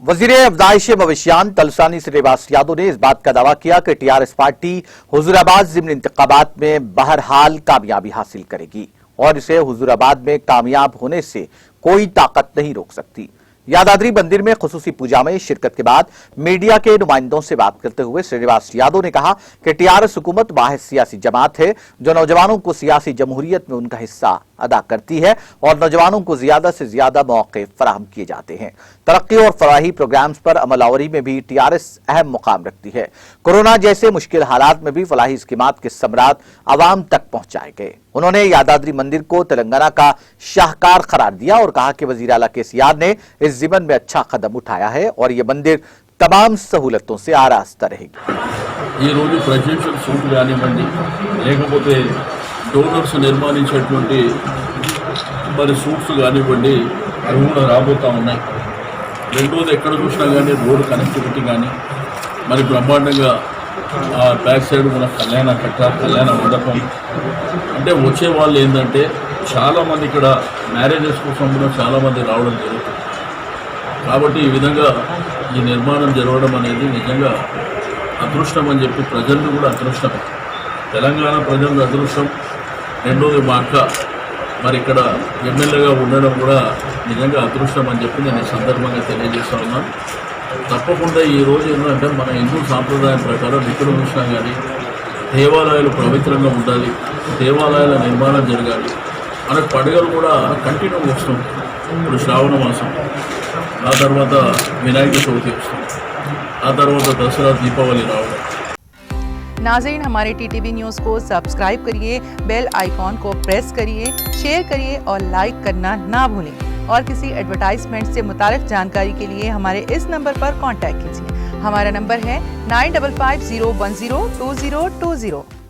वजीर अफजाइश मवेशियान तलसानी श्रीनिवास यादव ने इस बात का दावा किया कि टीआरएस पार्टी हुजूराबाद ज़िमनी इंतखाबात में बहरहाल कामयाबी हासिल करेगी और इसे हुजूराबाद में कामयाब होने से कोई ताकत नहीं रोक सकती। यादाद्री मंदिर में खुसूसी पूजा में शिरकत के बाद मीडिया के नुमाइंदों से बात करते हुए श्रीनिवास यादव ने कहा कि टीआरएस हुकूमत वाहिद सियासी जमात है जो नौजवानों को सियासी जमहूरियत में उनका हिस्सा अदा करती है और नौजवानों को ज्यादा से ज्यादा मौके फराहम किए जाते हैं। तरक्की और फलाही प्रोग्राम्स पर अमलावरी में भी टीआरएस अहम मुकाम रखती है। कोरोना जैसे मुश्किल हालात में भी फलाही स्कीमात के समरात आवाम तक पहुंचाए गए। उन्होंने यादाद्री मंदिर को तेलंगाना का शाहकार करार दिया और कहा कि वजीर आला केसीआर ने इस ज़िमन में अच्छा कदम उठाया है और ये मंदिर तमाम सहूलतों से आरास्ता रहेगी। ఈ రోజు ప్రెసిడెన్షియల్ సూట్ కానివ్వండి లేకపోతే డోనర్స్ నిర్మాణించేటువంటి మరి సూట్స్ కానివ్వండి అవి కూడా రాబోతూ ఉన్నాయి. రెండోది ఎక్కడ చూసినా కానీ రోడ్ కనెక్టివిటీ కానీ మరి బ్రహ్మాండంగా ఆ బ్యాక్ సైడ్ మన కళ్యాణ మండపం అంటే వచ్చే వాళ్ళు ఏంటంటే చాలామంది ఇక్కడ మ్యారేజెస్ కోసం కూడా చాలామంది రావడం జరుగుతుంది. కాబట్టి ఈ విధంగా ఈ నిర్మాణం జరగడం అనేది నిజంగా అదృష్టం అని చెప్పి ప్రజలు కూడా అదృష్టం, తెలంగాణ ప్రజలకు అదృష్టం. రెండోది మా అక్క మరి ఇక్కడ ఎమ్మెల్యేగా ఉండడం కూడా నిజంగా అదృష్టం అని చెప్పి నేను ఈ సందర్భంగా తెలియజేస్తా ఉన్నాను. తప్పకుండా ఈ రోజు ఏంటంటే మన హిందూ సాంప్రదాయం ప్రకారం ఇక్కడ చూసినా కానీ దేవాలయాలు పవిత్రంగా ఉండాలి, దేవాలయాల నిర్మాణం జరగాలి. మనకు పండుగలు కూడా కంటిన్యూ వస్తుంది. ఇప్పుడు శ్రావణ మాసం, ఆ తర్వాత వినాయక చవితి వస్తుంది, ఆ తర్వాత దసరా దీపావళి రావడం. नाज़रीन, हमारे टीटीवी न्यूज़ को सब्सक्राइब करिए, बेल आइकॉन को प्रेस करिए, शेयर करिए और लाइक करना ना भूलें। और किसी एडवर्टाइजमेंट से मुताल्लिक़ जानकारी के लिए हमारे इस नंबर पर कांटेक्ट कीजिए। हमारा नंबर है 9550102020।